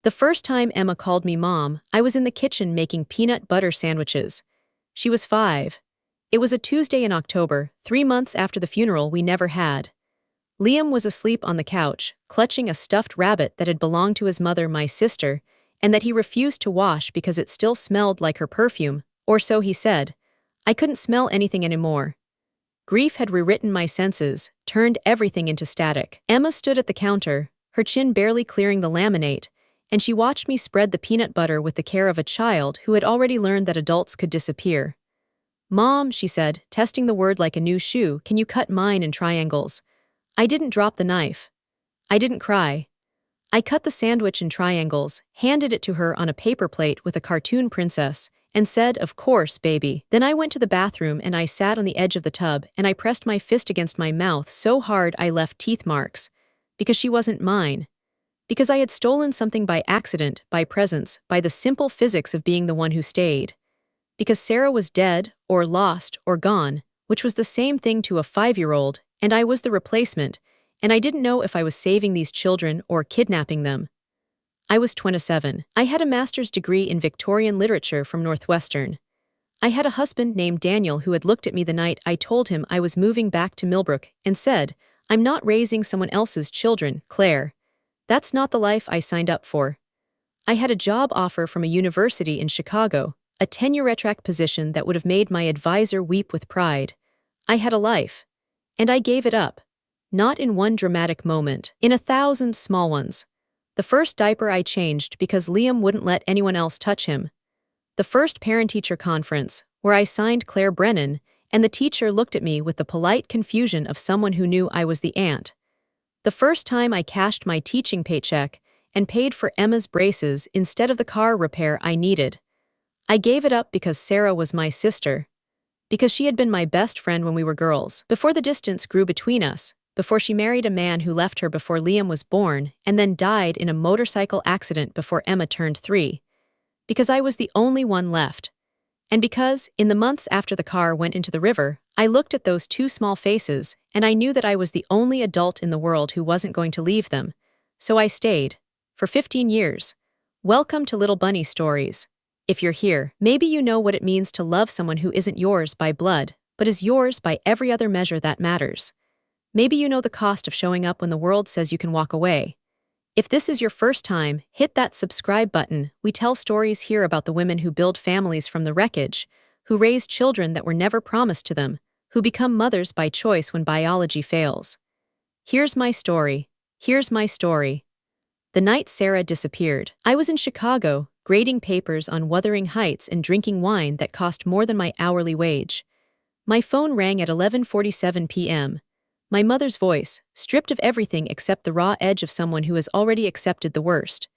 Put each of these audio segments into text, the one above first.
The first time Emma called me mom, I was in the kitchen making peanut butter sandwiches. She was 5. It was a Tuesday in October, 3 months after the funeral we never had. Liam was asleep on the couch, clutching a stuffed rabbit that had belonged to his mother, my sister, and that he refused to wash because it still smelled like her perfume, or so he said. I couldn't smell anything anymore. Grief had rewritten my senses, turned everything into static. Emma stood at the counter, her chin barely clearing the laminate, and she watched me spread the peanut butter with the care of a child who had already learned that adults could disappear. Mom, she said, testing the word like a new shoe, can you cut mine in triangles? I didn't drop the knife. I didn't cry. I cut the sandwich in triangles, handed it to her on a paper plate with a cartoon princess, and said, of course, baby. Then I went to the bathroom and I sat on the edge of the tub and I pressed my fist against my mouth so hard I left teeth marks. Because she wasn't mine. Because I had stolen something by accident, by presence, by the simple physics of being the one who stayed. Because Sarah was dead, or lost, or gone, which was the same thing to a 5-year-old, and I was the replacement, and I didn't know if I was saving these children or kidnapping them. I was 27. I had a master's degree in Victorian literature from Northwestern. I had a husband named Daniel who had looked at me the night I told him I was moving back to Millbrook and said, I'm not raising someone else's children, Claire. That's not the life I signed up for. I had a job offer from a university in Chicago, a tenure-track position that would have made my advisor weep with pride. I had a life. And I gave it up. Not in one dramatic moment, in 1,000 small ones. The first diaper I changed because Liam wouldn't let anyone else touch him. The first parent-teacher conference, where I signed Claire Brennan, and the teacher looked at me with the polite confusion of someone who knew I was the aunt. The first time I cashed my teaching paycheck and paid for Emma's braces instead of the car repair I needed. I gave it up because Sarah was my sister. Because she had been my best friend when we were girls, before the distance grew between us, before she married a man who left her before Liam was born and then died in a motorcycle accident before Emma turned 3. Because I was the only one left. And because, in the months after the car went into the river, I looked at those 2 small faces, and I knew that I was the only adult in the world who wasn't going to leave them. So I stayed. For 15 years. Welcome to Little Bunny Stories. If you're here, maybe you know what it means to love someone who isn't yours by blood, but is yours by every other measure that matters. Maybe you know the cost of showing up when the world says you can walk away. If this is your first time, hit that subscribe button. We tell stories here about the women who build families from the wreckage, who raise children that were never promised to them, who become mothers by choice when biology fails. Here's my story. Here's my story. The night Sarah disappeared, I was in Chicago, grading papers on Wuthering Heights and drinking wine that cost more than my hourly wage. My phone rang at 11:47 p.m. My mother's voice, stripped of everything except the raw edge of someone who has already accepted the worst.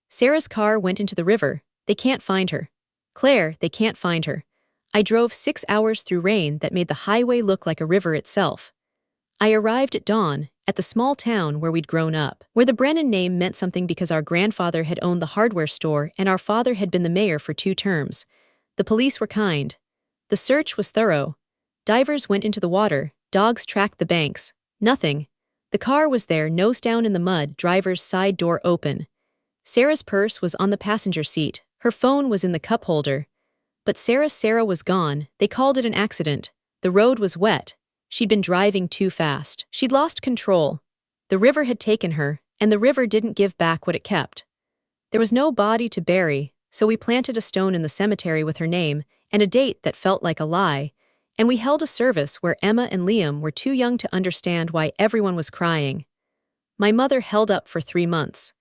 Sarah's car went into the river. They can't find her. Claire, they can't find her. I drove 6 hours through rain that made the highway look like a river itself. I arrived at dawn, at the small town where we'd grown up, where the Brennan name meant something because our grandfather had owned the hardware store and our father had been the mayor for 2 terms. The police were kind. The search was thorough. Divers went into the water, dogs tracked the banks. Nothing. The car was there, nose down in the mud, driver's side door open. Sarah's purse was on the passenger seat, her phone was in the cup holder. But Sarah was gone. They called it an accident. The road was wet. She'd been driving too fast. She'd lost control. The river had taken her, and the river didn't give back what it kept. There was no body to bury, so we planted a stone in the cemetery with her name and a date that felt like a lie, and we held a service where Emma and Liam were too young to understand why everyone was crying. My mother held up for 3 months.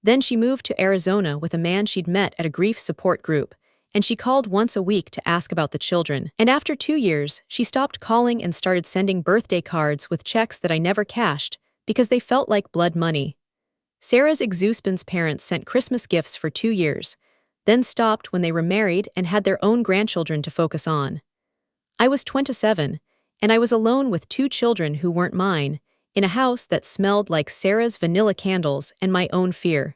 Then she moved to Arizona with a man she'd met at a grief support group, and she called once a week to ask about the children. And after 2 years, she stopped calling and started sending birthday cards with checks that I never cashed because they felt like blood money. Sarah's ex-husband's parents sent Christmas gifts for 2 years, then stopped when they were married and had their own grandchildren to focus on. I was 27, and I was alone with 2 children who weren't mine, in a house that smelled like Sarah's vanilla candles and my own fear.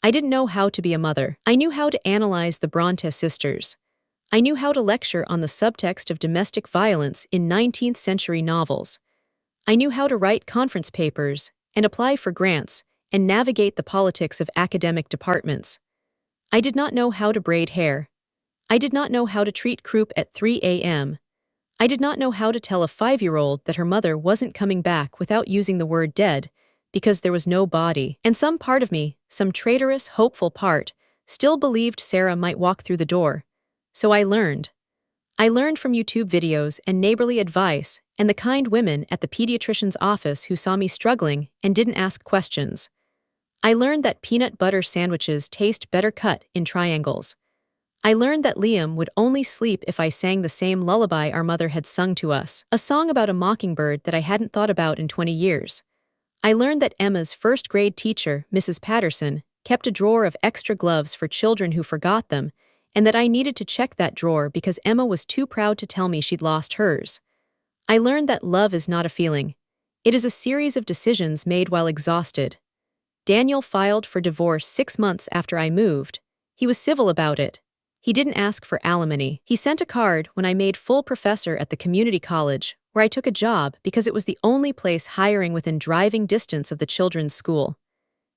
I didn't know how to be a mother. I knew how to analyze the Bronte sisters. I knew how to lecture on the subtext of domestic violence in 19th-century novels. I knew how to write conference papers and apply for grants and navigate the politics of academic departments. I did not know how to braid hair. I did not know how to treat croup at 3 a.m. I did not know how to tell a 5-year-old that her mother wasn't coming back without using the word dead, because there was no body. And some part of me, some traitorous, hopeful part, still believed Sarah might walk through the door. So I learned. I learned from YouTube videos and neighborly advice and the kind women at the pediatrician's office who saw me struggling and didn't ask questions. I learned that peanut butter sandwiches taste better cut in triangles. I learned that Liam would only sleep if I sang the same lullaby our mother had sung to us, a song about a mockingbird that I hadn't thought about in 20 years. I learned that Emma's first-grade teacher, Mrs. Patterson, kept a drawer of extra gloves for children who forgot them, and that I needed to check that drawer because Emma was too proud to tell me she'd lost hers. I learned that love is not a feeling. It is a series of decisions made while exhausted. Daniel filed for divorce 6 months after I moved. He was civil about it. He didn't ask for alimony. He sent a card when I made full professor at the community college, where I took a job because it was the only place hiring within driving distance of the children's school.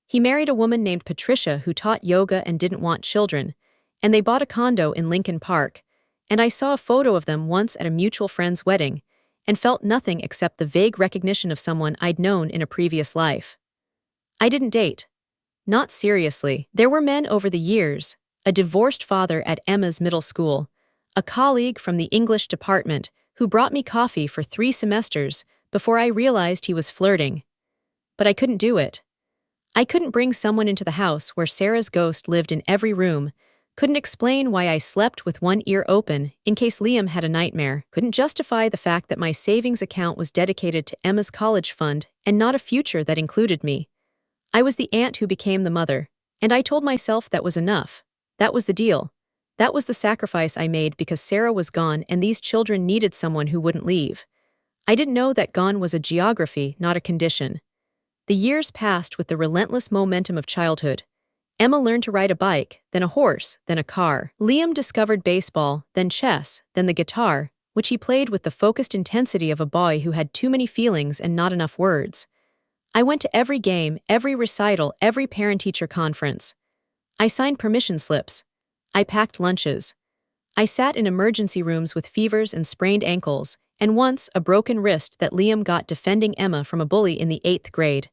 He married a woman named Patricia who taught yoga and didn't want children, and they bought a condo in Lincoln Park, and I saw a photo of them once at a mutual friend's wedding, and felt nothing except the vague recognition of someone I'd known in a previous life. I didn't date. Not seriously. There were men over the years, a divorced father at Emma's middle school, a colleague from the English department who brought me coffee for 3 semesters before I realized he was flirting. But I couldn't do it. I couldn't bring someone into the house where Sarah's ghost lived in every room, couldn't explain why I slept with one ear open in case Liam had a nightmare, couldn't justify the fact that my savings account was dedicated to Emma's college fund and not a future that included me. I was the aunt who became the mother, and I told myself that was enough. That was the deal. That was the sacrifice I made because Sarah was gone and these children needed someone who wouldn't leave. I didn't know that gone was a geography, not a condition. The years passed with the relentless momentum of childhood. Emma learned to ride a bike, then a horse, then a car. Liam discovered baseball, then chess, then the guitar, which he played with the focused intensity of a boy who had too many feelings and not enough words. I went to every game, every recital, every parent-teacher conference. I signed permission slips. I packed lunches. I sat in emergency rooms with fevers and sprained ankles, and once a broken wrist that Liam got defending Emma from a bully in the 8th grade.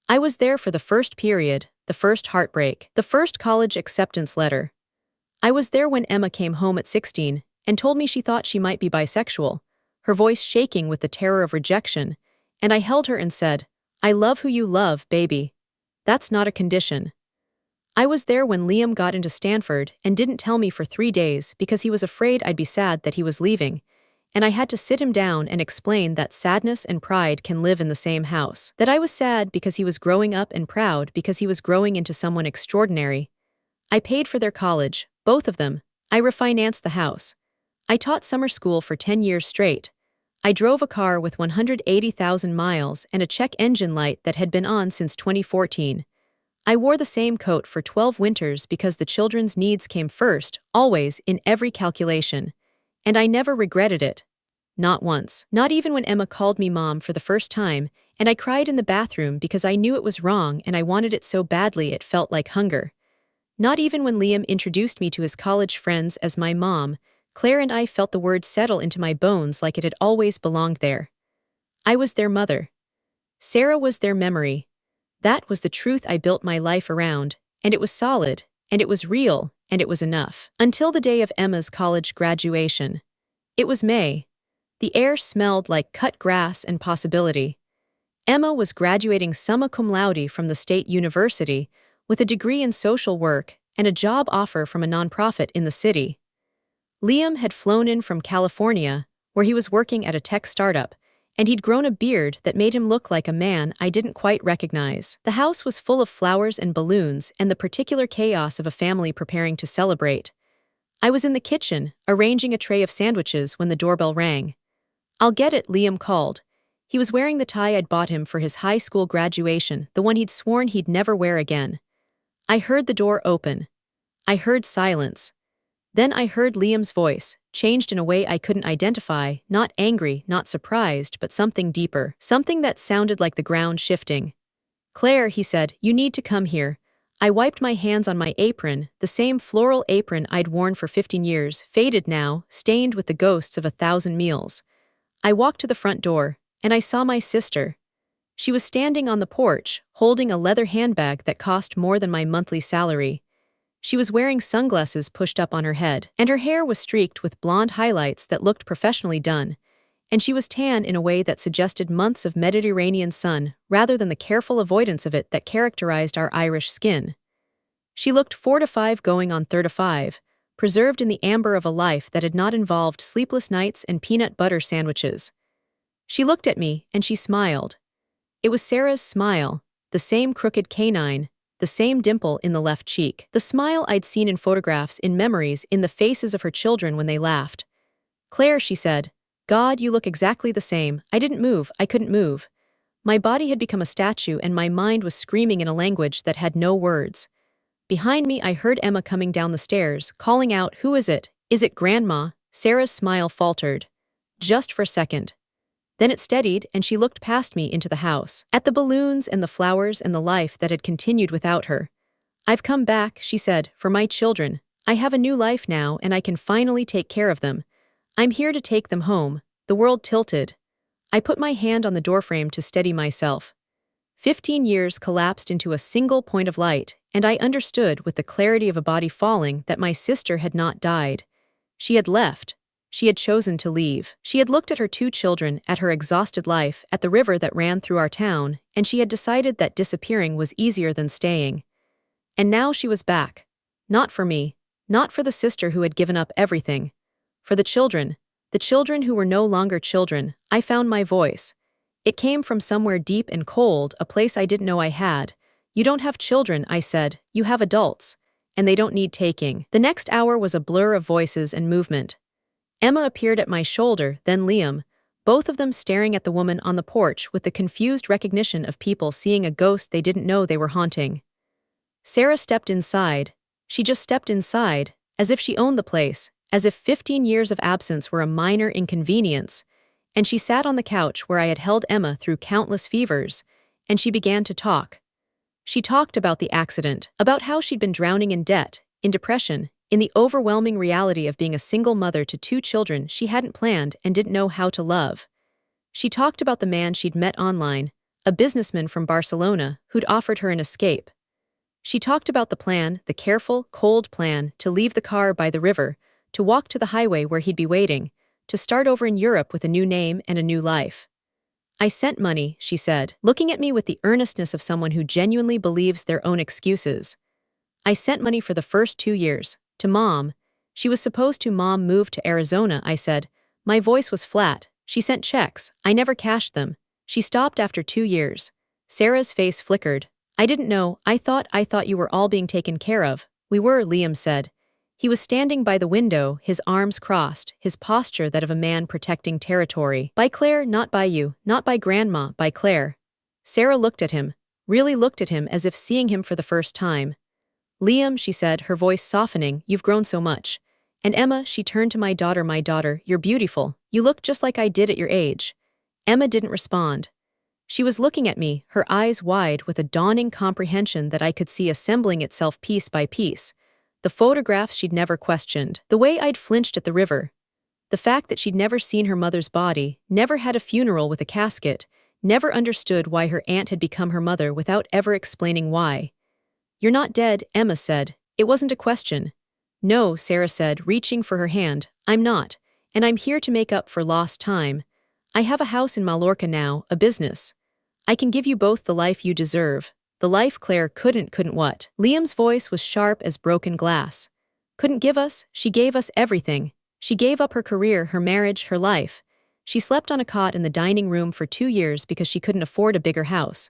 I was there for the first period, the first heartbreak, the first college acceptance letter. I was there when Emma came home at 16 and told me she thought she might be bisexual, her voice shaking with the terror of rejection, and I held her and said, "I love who you love, baby. That's not a condition." I was there when Liam got into Stanford and didn't tell me for 3 days because he was afraid I'd be sad that he was leaving, and I had to sit him down and explain that sadness and pride can live in the same house. That I was sad because he was growing up and proud because he was growing into someone extraordinary. I paid for their college, both of them. I refinanced the house. I taught summer school for 10 years straight. I drove a car with 180,000 miles and a check engine light that had been on since 2014. I wore the same coat for 12 winters because the children's needs came first, always, in every calculation. And I never regretted it. Not once. Not even when Emma called me mom for the first time, and I cried in the bathroom because I knew it was wrong and I wanted it so badly it felt like hunger. Not even when Liam introduced me to his college friends as my mom, Claire and I felt the word settle into my bones like it had always belonged there. I was their mother. Sarah was their memory. That was the truth I built my life around, and it was solid, and it was real, and it was enough. Until the day of Emma's college graduation. It was May. The air smelled like cut grass and possibility. Emma was graduating summa cum laude from the state university with a degree in social work and a job offer from a nonprofit in the city. Liam had flown in from California, where he was working at a tech startup, and he'd grown a beard that made him look like a man I didn't quite recognize. The house was full of flowers and balloons and the particular chaos of a family preparing to celebrate. I was in the kitchen, arranging a tray of sandwiches when the doorbell rang. "I'll get it," Liam called. He was wearing the tie I'd bought him for his high school graduation, the one he'd sworn he'd never wear again. I heard the door open. I heard silence. Then I heard Liam's voice, changed in a way I couldn't identify, not angry, not surprised, but something deeper, something that sounded like the ground shifting. Claire, he said, you need to come here. I wiped my hands on my apron, the same floral apron I'd worn for 15 years, faded now, stained with the ghosts of 1,000 meals. I walked to the front door, and I saw my sister. She was standing on the porch, holding a leather handbag that cost more than my monthly salary. She was wearing sunglasses pushed up on her head, and her hair was streaked with blonde highlights that looked professionally done. And she was tan in a way that suggested months of Mediterranean sun rather than the careful avoidance of it that characterized our Irish skin. She looked 4 to 5 going on 35, preserved in the amber of a life that had not involved sleepless nights and peanut butter sandwiches. She looked at me, and she smiled. It was Sarah's smile, the same crooked canine, the same dimple in the left cheek, the smile I'd seen in photographs, in memories, in the faces of her children when they laughed. Claire, she said, God, you look exactly the same. I didn't move, I couldn't move. My body had become a statue and my mind was screaming in a language that had no words. Behind me I heard Emma coming down the stairs, calling out, "Who is it? Is it Grandma?" Sarah's smile faltered. Just for a second. Then it steadied and she looked past me into the house, at the balloons and the flowers and the life that had continued without her. I've come back, she said, for my children. I have a new life now and I can finally take care of them. I'm here to take them home. The world tilted. I put my hand on the doorframe to steady myself. 15 years collapsed into a single point of light, and I understood with the clarity of a body falling that my sister had not died. She had left. She had chosen to leave. She had looked at her 2 children, at her exhausted life, at the river that ran through our town, and she had decided that disappearing was easier than staying. And now she was back. Not for me. Not for the sister who had given up everything. For the children who were no longer children. I found my voice. It came from somewhere deep and cold, a place I didn't know I had. You don't have children, I said. You have adults. And they don't need taking. The next hour was a blur of voices and movement. Emma appeared at my shoulder, then Liam, both of them staring at the woman on the porch with the confused recognition of people seeing a ghost they didn't know they were haunting. Sarah stepped inside. She just stepped inside, as if she owned the place, as if 15 years of absence were a minor inconvenience, and she sat on the couch where I had held Emma through countless fevers, and she began to talk. She talked about the accident, about how she'd been drowning in debt, in depression, in the overwhelming reality of being a single mother to 2 children she hadn't planned and didn't know how to love. She talked about the man she'd met online, a businessman from Barcelona who'd offered her an escape. She talked about the plan, the careful, cold plan, to leave the car by the river, to walk to the highway where he'd be waiting, to start over in Europe with a new name and a new life. I sent money, she said, looking at me with the earnestness of someone who genuinely believes their own excuses. I sent money for the first 2 years, to Mom. She was supposed to. Mom moved to Arizona, I said. My voice was flat. She sent checks. I never cashed them. She stopped after 2 years. Sarah's face flickered. I didn't know. I thought you were all being taken care of. We were, Liam said. He was standing by the window, his arms crossed, his posture that of a man protecting territory. By Claire, not by you, not by Grandma, by Claire. Sarah looked at him, really looked at him as if seeing him for the first time. Liam, she said, her voice softening, you've grown so much. And Emma, she turned to my daughter, you're beautiful. You look just like I did at your age. Emma didn't respond. She was looking at me, her eyes wide with a dawning comprehension that I could see assembling itself piece by piece. The photographs she'd never questioned, the way I'd flinched at the river, the fact that she'd never seen her mother's body, never had a funeral with a casket, never understood why her aunt had become her mother without ever explaining why. You're not dead, Emma said. It wasn't a question. No, Sarah said, reaching for her hand. I'm not, and I'm here to make up for lost time. I have a house in Mallorca now, a business. I can give you both the life you deserve. The life Claire couldn't what? Liam's voice was sharp as broken glass. Couldn't give us? She gave us everything. She gave up her career, her marriage, her life. She slept on a cot in the dining room for 2 years because she couldn't afford a bigger house.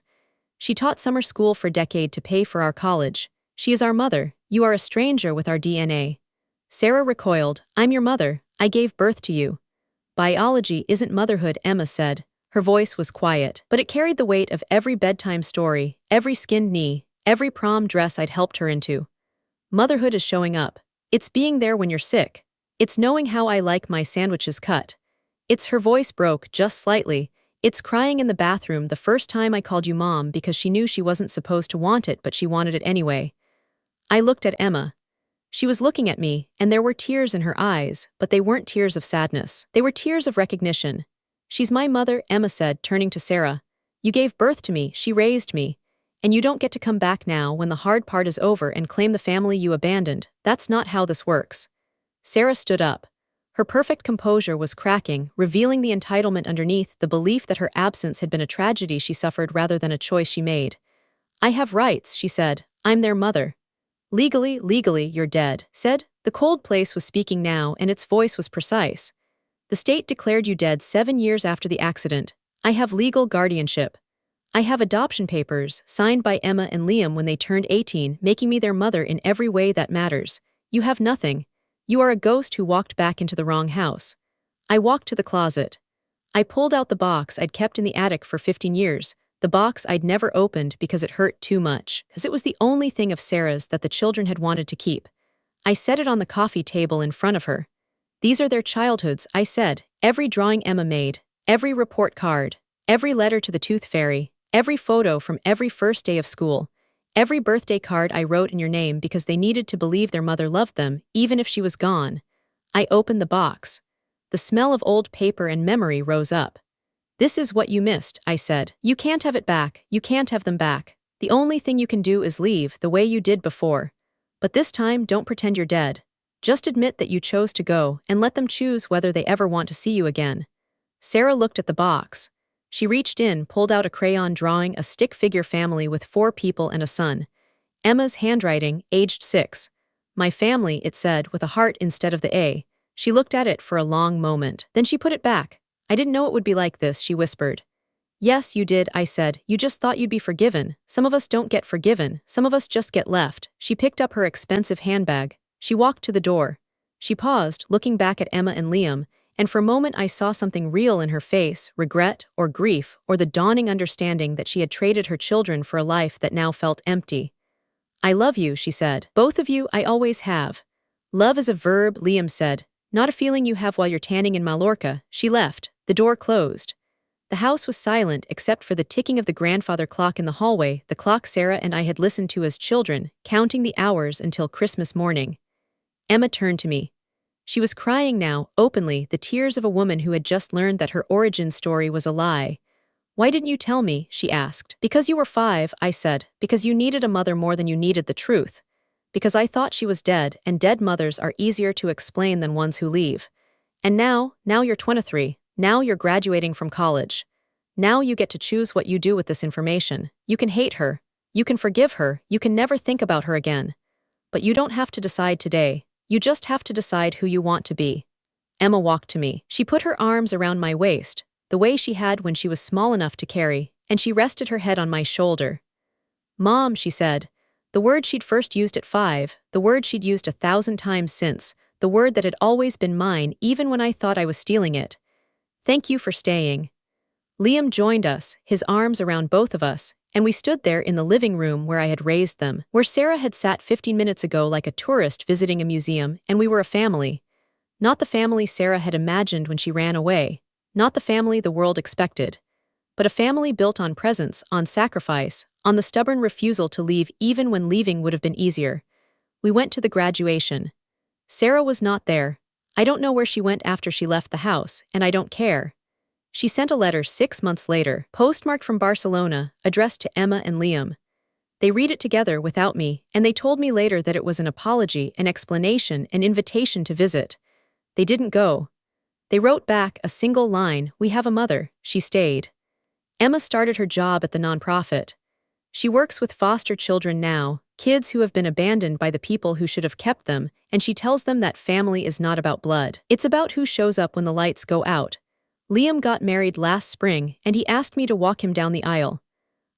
She taught summer school for a decade to pay for our college. She is our mother. You are a stranger with our DNA. Sarah recoiled. I'm your mother. I gave birth to you. Biology isn't motherhood, Emma said. Her voice was quiet, but it carried the weight of every bedtime story, every skinned knee, every prom dress I'd helped her into. Motherhood is showing up. It's being there when you're sick. It's knowing how I like my sandwiches cut. Her voice broke just slightly. It's crying in the bathroom the first time I called you mom because she knew she wasn't supposed to want it but she wanted it anyway. I looked at Emma. She was looking at me, and there were tears in her eyes, but they weren't tears of sadness. They were tears of recognition. She's my mother, Emma said, turning to Sarah. You gave birth to me, she raised me. And you don't get to come back now when the hard part is over and claim the family you abandoned. That's not how this works. Sarah stood up. Her perfect composure was cracking, revealing the entitlement underneath, the belief that her absence had been a tragedy she suffered rather than a choice she made. I have rights, she said. I'm their mother. Legally, you're dead, said. The cold place was speaking now, and its voice was precise. The state declared you dead 7 years after the accident. I have legal guardianship. I have adoption papers, signed by Emma and Liam when they turned 18, making me their mother in every way that matters. You have nothing. You are a ghost who walked back into the wrong house. I walked to the closet. I pulled out the box I'd kept in the attic for 15 years, the box I'd never opened because it hurt too much, because it was the only thing of Sarah's that the children had wanted to keep. I set it on the coffee table in front of her. These are their childhoods, I said, every drawing Emma made, every report card, every letter to the tooth fairy, every photo from every first day of school, every birthday card I wrote in your name because they needed to believe their mother loved them, even if she was gone. I opened the box. The smell of old paper and memory rose up. This is what you missed, I said. You can't have it back, you can't have them back. The only thing you can do is leave the way you did before. But this time, don't pretend you're dead. Just admit that you chose to go and let them choose whether they ever want to see you again. Sarah looked at the box. She reached in, pulled out a crayon drawing a stick figure family with 4 people and a son. Emma's handwriting, aged 6. My family, it said, with a heart instead of the A. She looked at it for a long moment. Then she put it back. I didn't know it would be like this, she whispered. Yes, you did, I said. You just thought you'd be forgiven. Some of us don't get forgiven. Some of us just get left. She picked up her expensive handbag. She walked to the door. She paused, looking back at Emma and Liam, and for a moment I saw something real in her face, regret or grief or the dawning understanding that she had traded her children for a life that now felt empty. I love you, she said. Both of you, I always have. Love is a verb, Liam said, not a feeling you have while you're tanning in Mallorca. She left. The door closed. The house was silent except for the ticking of the grandfather clock in the hallway, the clock Sarah and I had listened to as children, counting the hours until Christmas morning. Emma turned to me. She was crying now, openly, the tears of a woman who had just learned that her origin story was a lie. Why didn't you tell me? She asked. Because you were 5, I said. Because you needed a mother more than you needed the truth. Because I thought she was dead, and dead mothers are easier to explain than ones who leave. And now you're 23. Now you're graduating from college. Now you get to choose what you do with this information. You can hate her. You can forgive her. You can never think about her again. But you don't have to decide today. You just have to decide who you want to be. Emma walked to me. She put her arms around my waist, the way she had when she was small enough to carry, and she rested her head on my shoulder. Mom, she said. The word she'd first used at 5, the word she'd used 1,000 times since, the word that had always been mine even when I thought I was stealing it. Thank you for staying. Liam joined us, his arms around both of us, and we stood there in the living room where I had raised them, where Sarah had sat 15 minutes ago like a tourist visiting a museum, and we were a family. Not the family Sarah had imagined when she ran away, not the family the world expected, but a family built on presence, on sacrifice, on the stubborn refusal to leave even when leaving would have been easier. We went to the graduation. Sarah was not there. I don't know where she went after she left the house, and I don't care. She sent a letter 6 months later, postmarked from Barcelona, addressed to Emma and Liam. They read it together without me, and they told me later that it was an apology, an explanation, an invitation to visit. They didn't go. They wrote back a single line, "We have a mother." She stayed. Emma started her job at the nonprofit. She works with foster children now, kids who have been abandoned by the people who should have kept them, and she tells them that family is not about blood. It's about who shows up when the lights go out. Liam got married last spring, and he asked me to walk him down the aisle.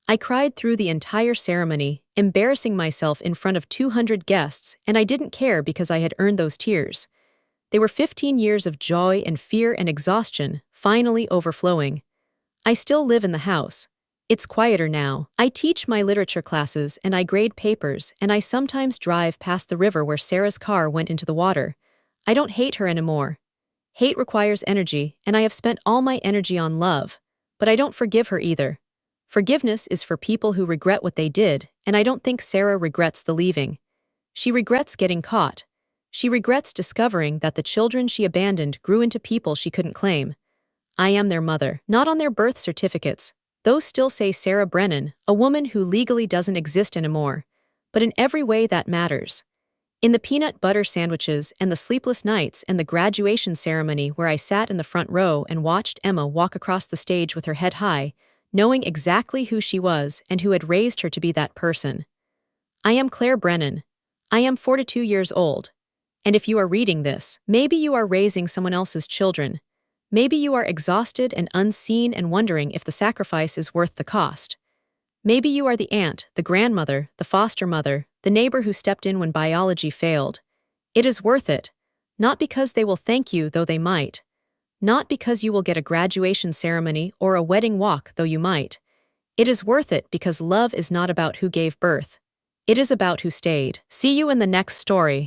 I cried through the entire ceremony, embarrassing myself in front of 200 guests, and I didn't care because I had earned those tears. They were 15 years of joy and fear and exhaustion, finally overflowing. I still live in the house. It's quieter now. I teach my literature classes and I grade papers, and I sometimes drive past the river where Sarah's car went into the water. I don't hate her anymore. Hate requires energy, and I have spent all my energy on love. But I don't forgive her either. Forgiveness is for people who regret what they did, and I don't think Sarah regrets the leaving. She regrets getting caught. She regrets discovering that the children she abandoned grew into people she couldn't claim. I am their mother, not on their birth certificates. Those still say Sarah Brennan, a woman who legally doesn't exist anymore. But in every way that matters. In the peanut butter sandwiches and the sleepless nights and the graduation ceremony where I sat in the front row and watched Emma walk across the stage with her head high, knowing exactly who she was and who had raised her to be that person. I am Claire Brennan. I am 42 years old. And if you are reading this, maybe you are raising someone else's children. Maybe you are exhausted and unseen and wondering if the sacrifice is worth the cost. Maybe you are the aunt, the grandmother, the foster mother, the neighbor who stepped in when biology failed. It is worth it. Not because they will thank you, though they might. Not because you will get a graduation ceremony or a wedding walk, though you might. It is worth it because love is not about who gave birth. It is about who stayed. See you in the next story.